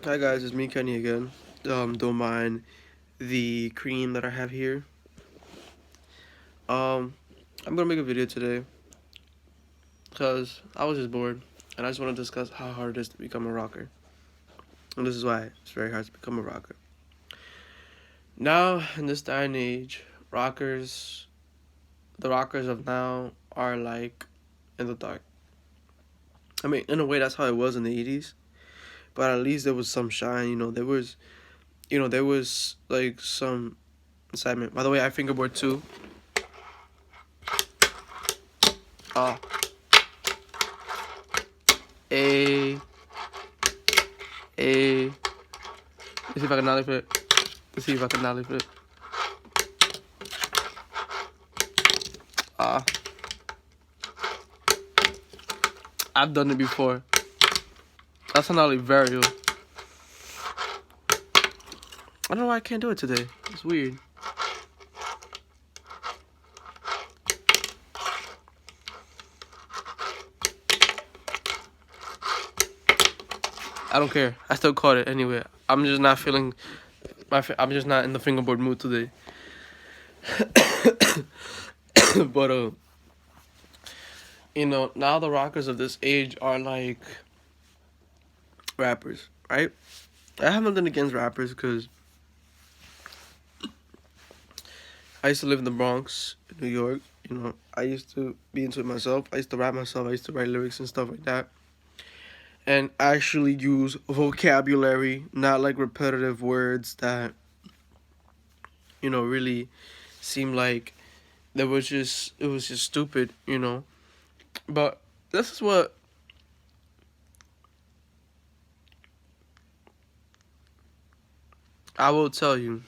Hi guys, it's me Kenny again. Don't mind the cream that I have here. I'm gonna make a video today because I was just bored and I just want to discuss how hard it is to become a rocker. And this is why it's very hard to become a rocker. Now, in this day and age, the rockers of now are like in the dark. I mean, in a way, that's how it was in the 80s, but at least there was some shine. There was like some excitement. By the way, I fingerboard too. Uh, A, A. Let's see if I can nollie flip. Let's see if I can nollie flip. Uh, I've done it before. That's a nollie varial. I don't know why I can't do it today. It's weird. I don't care. I still caught it anyway. I'm just not feeling I'm just not in the fingerboard mood today. But now the rockers of this age are like rappers, right? I have nothing against rappers because I used to live in the Bronx, New York. I used to be into it myself. I used to rap myself. I used to write lyrics and stuff like that. And actually use vocabulary, not like repetitive words that, really seem like it was just stupid, But this is what I will tell you.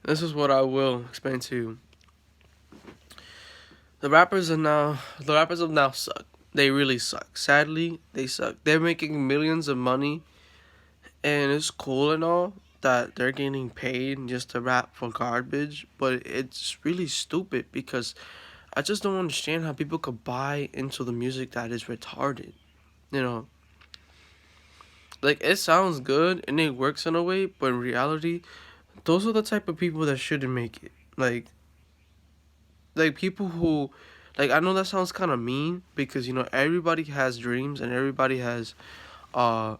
This is what I will explain to you. The rappers of now suck. They really suck. Sadly, they suck. They're making millions of money, and it's cool and all that they're getting paid just to rap for garbage, but it's really stupid because I just don't understand how people could buy into the music that is retarded. Like, it sounds good and it works in a way, but in reality, those are the type of people that shouldn't make it. Like people who, like, I know that sounds kind of mean because everybody has dreams and everybody has, how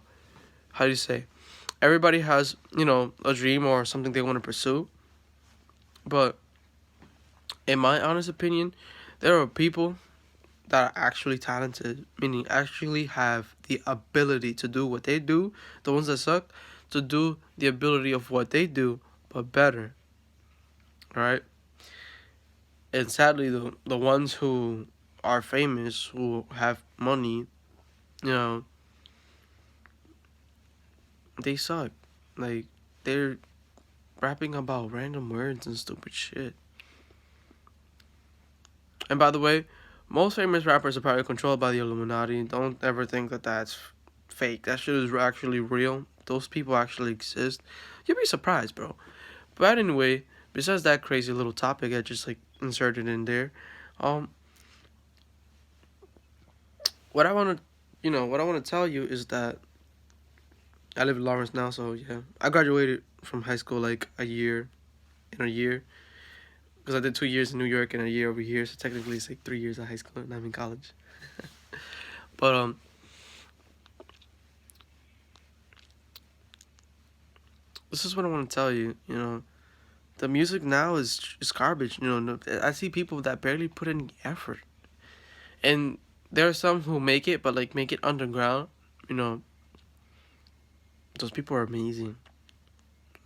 do you say, everybody has a dream or something they want to pursue. But in my honest opinion, there are people that are actually talented, meaning actually have the ability to do what they do. The ones that suck, to do the ability of what they do, but better. All right. And sadly, the ones who are famous, who have money, you know, they suck. Like, they're rapping about random words and stupid shit. And by the way, most famous rappers are probably controlled by the Illuminati. Don't ever think that that's fake. That shit is actually real. Those people actually exist. You'd be surprised, bro. But anyway, besides that crazy little topic I just like inserted in there, um, what I want to tell you is that I live in Lawrence now, so yeah, I graduated from high school like in a year, because I did 2 years in New York and a year over here, so technically it's like 3 years of high school and I'm in college. But this is what I want to tell you. The music now is garbage. I see people that barely put in effort, and there are some who make it, but like make it underground. You know, those people are amazing.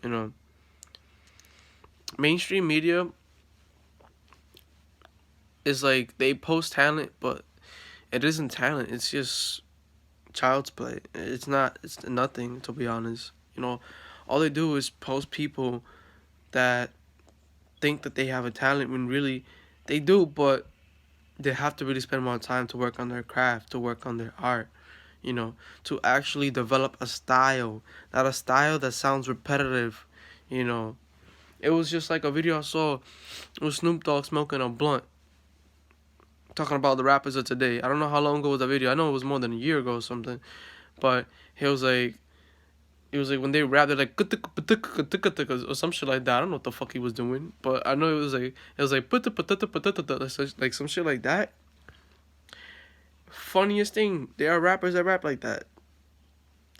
You know, mainstream media is like they post talent, but it isn't talent. It's just child's play. It's not. It's nothing, to be honest. All they do is post people that think that they have a talent when really they do, but they have to really spend more time to work on their craft, to work on their art, to actually develop a style, not a style that sounds repetitive. you know. It was just like a video I saw with Snoop Dogg smoking a blunt. talking about the rappers of today. I don't know how long ago was that video. I know it was more than a year ago or something. But he was like when they rap, they're like or some shit like that. I don't know what the fuck he was doing, but I know it was like some shit like that. Funniest thing, there are rappers that rap like that,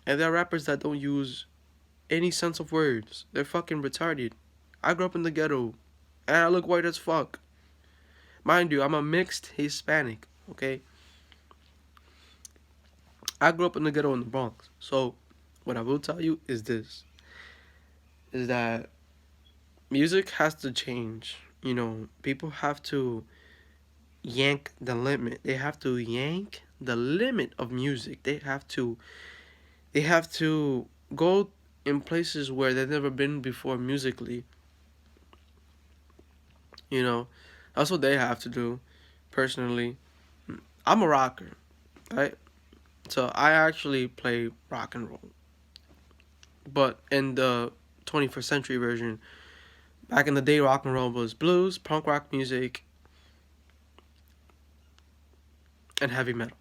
and there are rappers that don't use any sense of words. They're fucking retarded. I grew up in the ghetto, and I look white as fuck. Mind you, I'm a mixed Hispanic. Okay, I grew up in the ghetto in the Bronx. So, what I will tell you is this: is that music has to change. You know, people have to yank the limit. They have to yank the limit of music. They have to go in places where they've never been before musically. You know, that's what they have to do. Personally, I'm a rocker, right? So I actually play rock and roll, but in the 21st century version. Back in the day, rock and roll was blues, punk rock music, and heavy metal.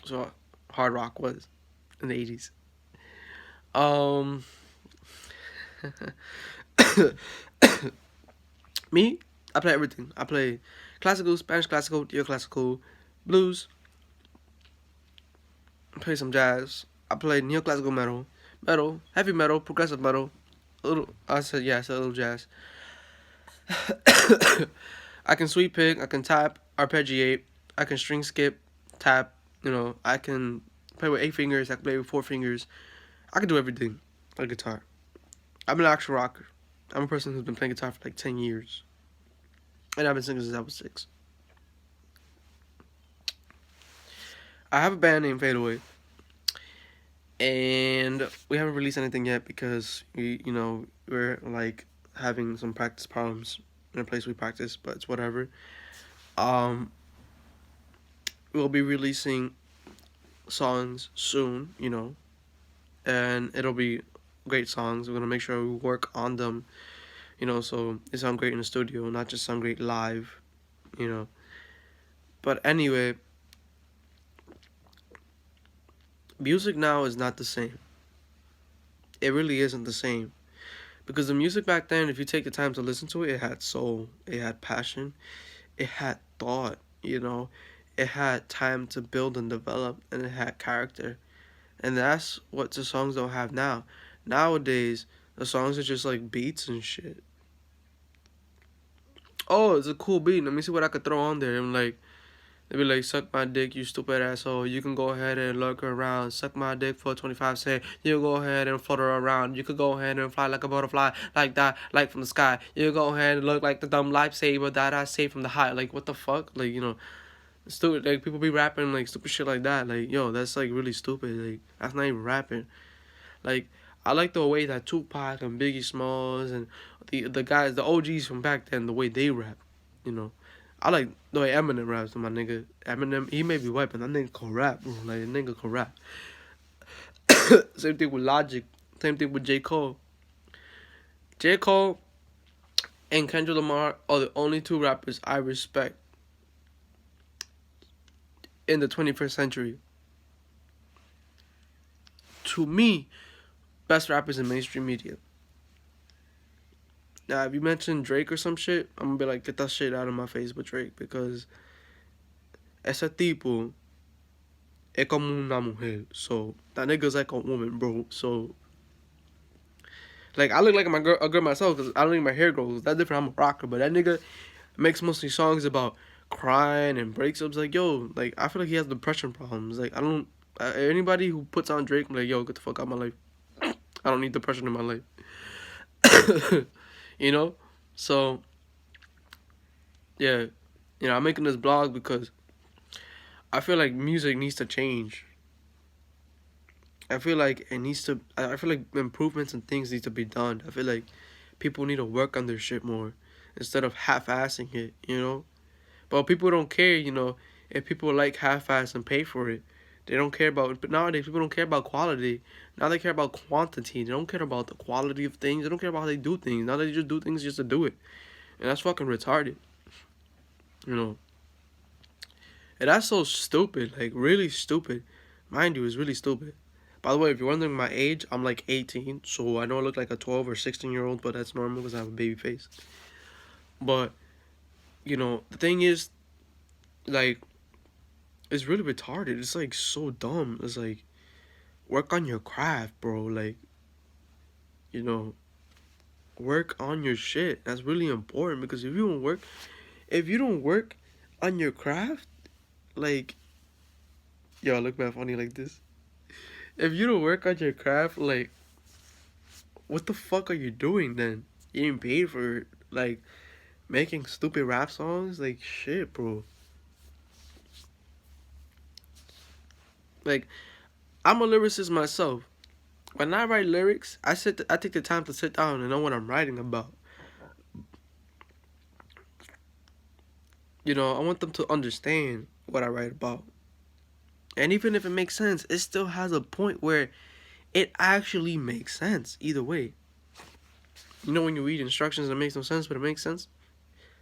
So hard rock was in the 80s. Um, Me, I play everything. I play classical, Spanish classical, neoclassical, blues. I play some jazz. I play neoclassical metal, heavy metal, progressive metal. A little. I said a little jazz. I can sweep pick. I can tap, arpeggiate. I can string skip, tap. You know, I can play with 8 fingers. I can play with 4 fingers. I can do everything on guitar. I'm an actual rocker. I'm a person who's been playing guitar for like 10 years. And I've been singing since I was 6. I have a band named Fadeaway. And we haven't released anything yet because we're like having some practice problems in a place we practice, but it's whatever. Um, we'll be releasing songs soon, and it'll be great songs. We're gonna make sure we work on them, so they sound great in the studio, not just sound great live, But anyway, music now is not the same. It really isn't the same. Because the music back then, if you take the time to listen to it, it had soul, it had passion, it had thought, it had time to build and develop, and it had character. And that's what the songs don't have now. Nowadays, the songs are just like beats and shit. Oh, it's a cool beat. Let me see what I could throw on there. I'm like, they be like, suck my dick, you stupid asshole. You can go ahead and lurk around. Suck my dick for 25 cents. You go ahead and flutter around. You could go ahead and fly like a butterfly, like that, like from the sky. You go ahead and look like the dumb lifesaver that I saved from the high. Like, what the fuck? Like, stupid. Like, people be rapping, like, stupid shit like that. Like, yo, that's, like, really stupid. Like, that's not even rapping. Like, I like the way that Tupac and Biggie Smalls and the guys, the OGs from back then, the way they rap, I like the way Eminem raps, my nigga. Eminem, he may be white, but that nigga can rap, bro. Like, that nigga can rap. Same thing with Logic. Same thing with J. Cole. J. Cole and Kendrick Lamar are the only 2 rappers I respect in the 21st century. To me, best rappers in mainstream media. Now, if you mention Drake or some shit, I'm gonna be like, get that shit out of my face with Drake, because ese tipo es como una mujer. So, that nigga's like a woman, bro. So, like, I look like a girl myself, because I don't think my hair grows. That's different, I'm a rocker. But that nigga makes mostly songs about crying and breakups. Like, yo, like, I feel like he has depression problems. Like, I don't, anybody who puts on Drake, I'm like, yo, get the fuck out of my life. I don't need depression in my life. So, yeah, I'm making this blog because I feel like music needs to change. I feel like improvements and things need to be done. I feel like people need to work on their shit more instead of half-assing it. But people don't care, if people like half-ass and pay for it. They don't care about, but nowadays people don't care about quality. Now they care about quantity. They don't care about the quality of things. They don't care about how they do things. Now they just do things just to do it. And that's fucking retarded. You know, and that's so stupid, like really stupid. Mind you, it's really stupid. By the way, if you're wondering my age, I'm like 18, so I know I look like a 12 or 16-year-old, but that's normal because I have a baby face. But the thing is, like, it's really retarded. It's like so dumb. It's like, work on your craft, bro. Like, you know, work on your shit. That's really important because if you don't work on your craft, like, yo, I look bad funny like this. If you don't work on your craft, like, what the fuck are you doing then? You ain't paid for like making stupid rap songs, like shit, bro. Like, I'm a lyricist myself. When I write lyrics, I take the time to sit down and know what I'm writing about. I want them to understand what I write about. And even if it makes sense, it still has a point where it actually makes sense either way. When you read instructions and it makes no sense, but it makes sense?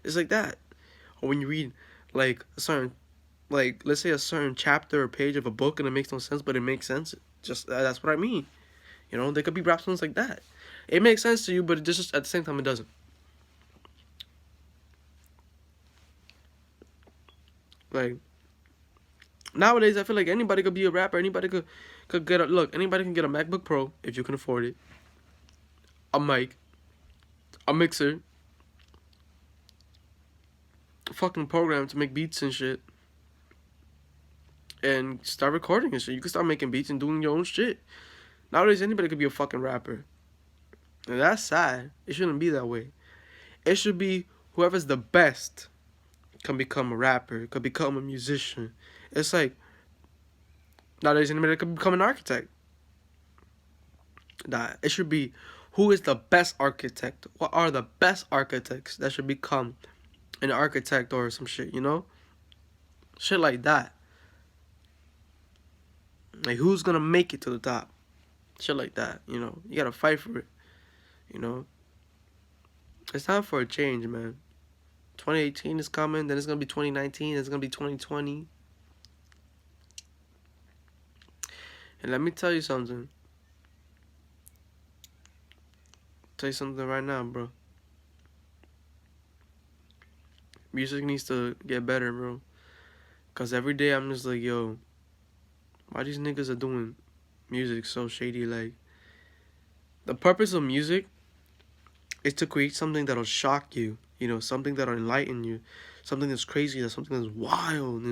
It's like that. Or when you read, like, let's say a certain chapter or page of a book and it makes no sense, but it makes sense. Just that's what I mean. There could be rap songs like that. It makes sense to you, but it just at the same time it doesn't. Like, nowadays, I feel like anybody could be a rapper. Anybody could get a look. Anybody can get a MacBook Pro if you can afford it. A mic, a mixer, a fucking program to make beats and shit, and start recording and shit. You can start making beats and doing your own shit. Nowadays, anybody could be a fucking rapper, and that's sad. It shouldn't be that way. It should be whoever's the best can become a rapper, could become a musician. It's like nowadays anybody could become an architect. Nah, it should be who is the best architect? What are the best architects that should become an architect or some shit, Shit like that. Like, who's gonna make it to the top? Shit like that, You gotta fight for it, It's time for a change, man. 2018 is coming, then it's gonna be 2019, it's gonna be 2020. And let me tell you something. Tell you something right now, bro. Music needs to get better, bro. Cause every day I'm just like, yo, why these niggas are doing music so shady? Like, the purpose of music is to create something that'll shock you, something that'll enlighten you, something that's crazy, something that's wild,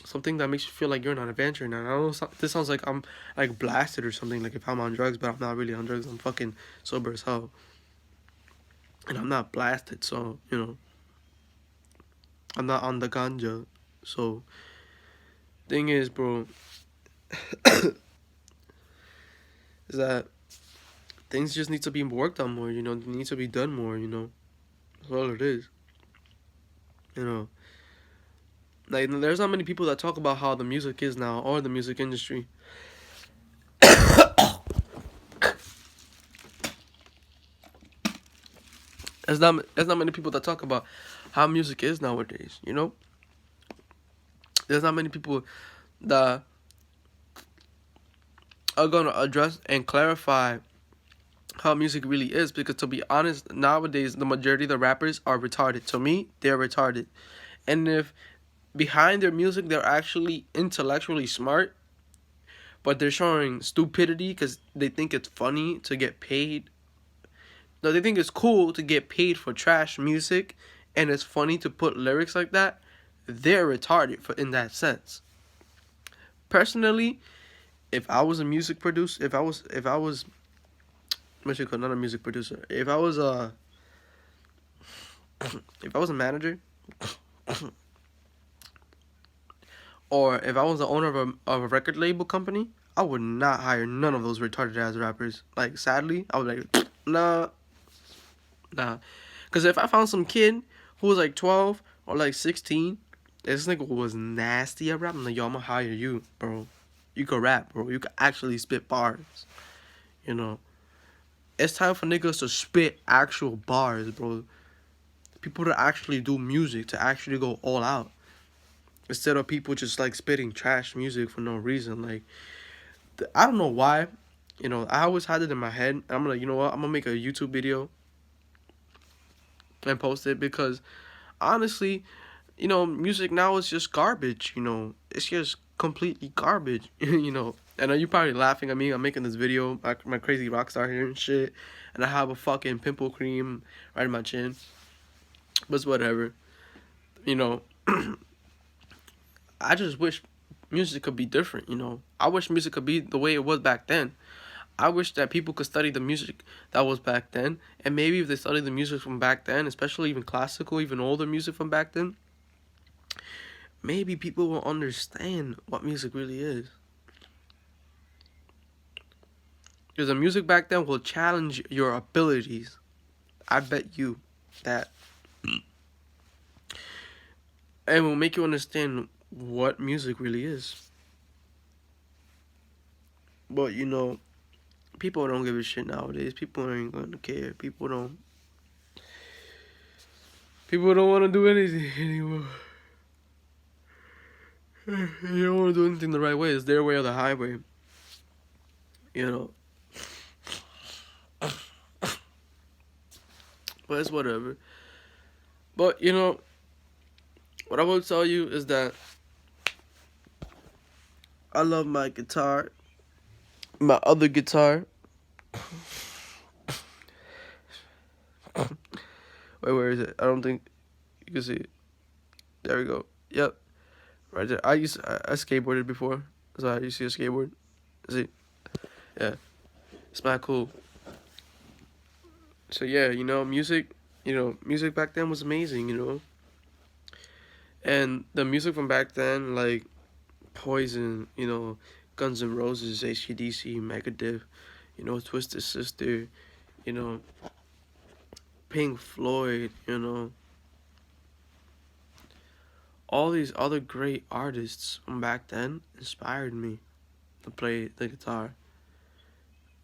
something that makes you feel like you're on an adventure. Now, I don't know, this sounds like I'm like blasted or something, like if I'm on drugs, but I'm not really on drugs. I'm fucking sober as hell, and I'm not blasted, so I'm not on the ganja. So, thing is, bro, is that things just need to be worked on more. They need to be done more. That's all it is. Like, there's not many people that talk about how the music is now, or the music industry. There's not many people that talk about how music is nowadays. There's not many people that are gonna address and clarify how music really is, because to be honest, nowadays the majority of the rappers are retarded. To me, they're retarded. And if behind their music they're actually intellectually smart, but they're showing stupidity because they think it's funny to get paid. No, they think it's cool to get paid for trash music, and it's funny to put lyrics like that. They're retarded in that sense. Personally, if I was a music producer, if I was what you call, not a music producer, if I was a manager, or if I was the owner of a record label company, I would not hire none of those retarded ass rappers. Like, sadly, I would like, nah. Because if I found some kid who was like 12 or like 16, this nigga was nasty at rap, I'm like, yo, I'm gonna hire you, bro. You could rap, bro. You could actually spit bars. It's time for niggas to spit actual bars, bro. people to actually do music, to actually go all out, instead of people just like spitting trash music for no reason. Like, I don't know why. I always had it in my head. I'm like, you know what? I'm gonna make a YouTube video and post it because honestly, music now is just garbage. It's just completely garbage. I know you're probably laughing at me. I'm making this video, my crazy rock star here and shit, and I have a fucking pimple cream right in my chin. But it's whatever. You know, I just wish music could be different. I wish music could be the way it was back then. I wish that people could study the music that was back then, and maybe if they study the music from back then, especially even classical, even older music from back then, maybe people will understand what music really is. Because the music back then will challenge your abilities. I bet you that. And will make you understand what music really is. But people don't give a shit nowadays. People ain't gonna care. People don't want to do anything anymore. They don't want to do anything the right way. It's their way or the highway. But it's whatever. But what I will tell you is that I love my guitar. My other guitar. Wait, where is it? I don't think you can see it. There we go. Yep. Right there. I skateboarded before. So you see a skateboard? See? Yeah. It's not cool. So yeah, music, music back then was amazing. And the music from back then, like Poison, Guns N' Roses, AC/DC, Megadeth, Twisted Sister, Pink Floyd, all these other great artists from back then inspired me to play the guitar.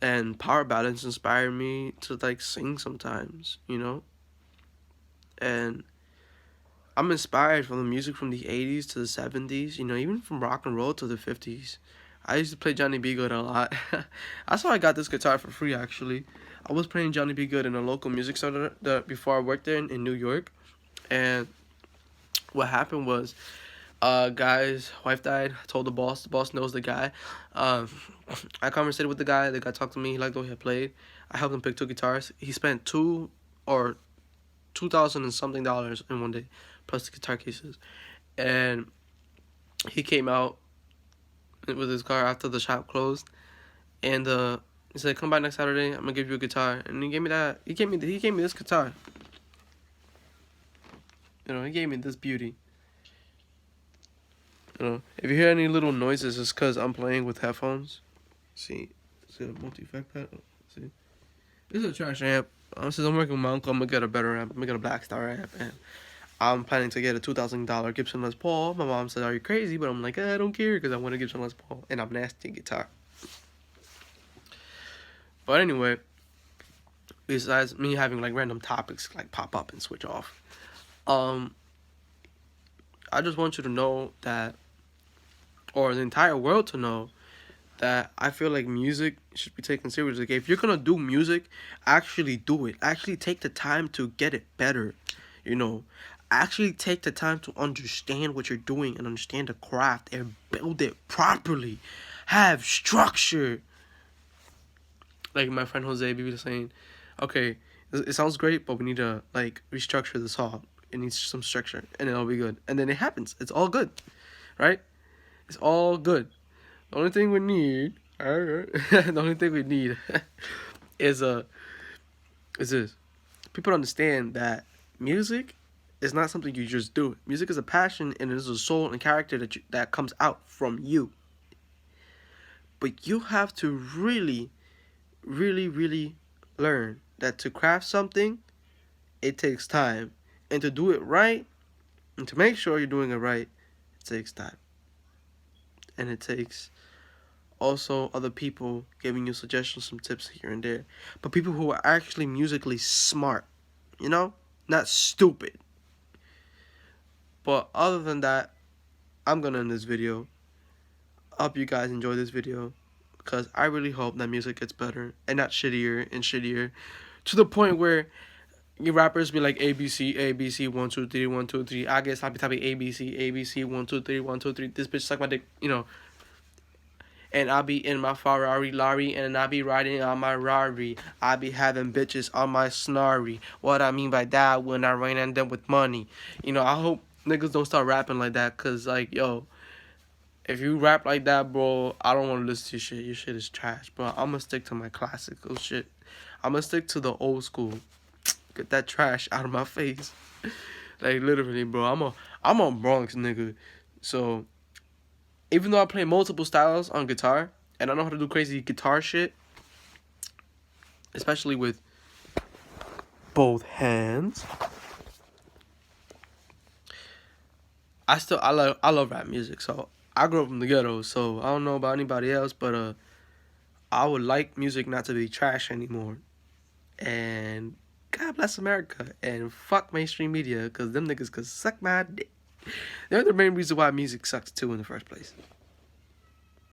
And Power Balance inspired me to like sing sometimes, And I'm inspired from the music from the 80s to the 70s, even from rock and roll to the 50s. I used to play Johnny B. Good a lot. That's how I got this guitar for free, actually. I was playing Johnny B. Good in a local music store before I worked there in New York. And what happened was, guy's wife died. I told the boss knows the guy. I conversated with the guy talked to me. He liked the way I played. I helped him pick 2 guitars. He spent $2,000 and something in one day, plus the guitar cases. And he came out with his car after the shop closed, and he said, "Come by next Saturday. I'm gonna give you a guitar." And he gave me that. He gave me this guitar. He gave me this beauty. If you hear any little noises, it's because I'm playing with headphones. See a multi-effect pad. See, this is a trash amp. Since I'm working with my uncle, I'm gonna get a better amp. I'm gonna get a Black Star amp, and I'm planning to get a $2,000 Gibson Les Paul. My mom said, "Are you crazy?" But I'm like, I don't care because I want a Gibson Les Paul, and I'm nasty guitar. But anyway, besides me having like random topics like pop up and switch off, I just want you to know that, or the entire world to know, that I feel like music should be taken seriously. Like, if you're gonna do music, actually do it. Actually take the time to get it better. Actually take the time to understand what you're doing and understand the craft and build it properly. Have structure. Like my friend Jose be saying, okay, it sounds great, but we need to like restructure the song. It needs some structure, and it'll be good. And then it happens. It's all good, right? It's all good. The only thing we need, is this. People understand that music is not something you just do. Music is a passion, and it is a soul and character that comes out from you. But you have to really, really, really learn that to craft something, it takes time. And to do it right, and to make sure you're doing it right, it takes time. And it takes also other people giving you suggestions, some tips here and there. But people who are actually musically smart, not stupid. But other than that, I'm gonna end this video. Hope you guys enjoy this video, because I really hope that music gets better and not shittier and shittier, to the point where your rappers be like ABC, ABC, 1, 2, 3, 1, 2, 3. I guess I'll be typing ABC, ABC, 1, 2, 3, 1, 2, 3. This bitch suck my dick, you know. And I'll be in my Ferrari, Larry, and I'll be riding on my Rari. I'll be having bitches on my snarry. What I mean by that, when I rain on them with money. You know, I hope niggas don't start rapping like that, cause like, yo, if you rap like that, bro, I don't want to listen to your shit. Your shit is trash, bro. I'm gonna stick to my classical shit. I'm gonna stick to the old school. Get that trash out of my face. Like, literally, bro. I'm a Bronx nigga. So, even though I play multiple styles on guitar, and I know how to do crazy guitar shit, especially with both hands, I love rap music. So I grew up in the ghetto, so I don't know about anybody else, but I would like music not to be trash anymore. And God bless America, and fuck mainstream media, because them niggas could suck my dick. They're the main reason why music sucks too in the first place.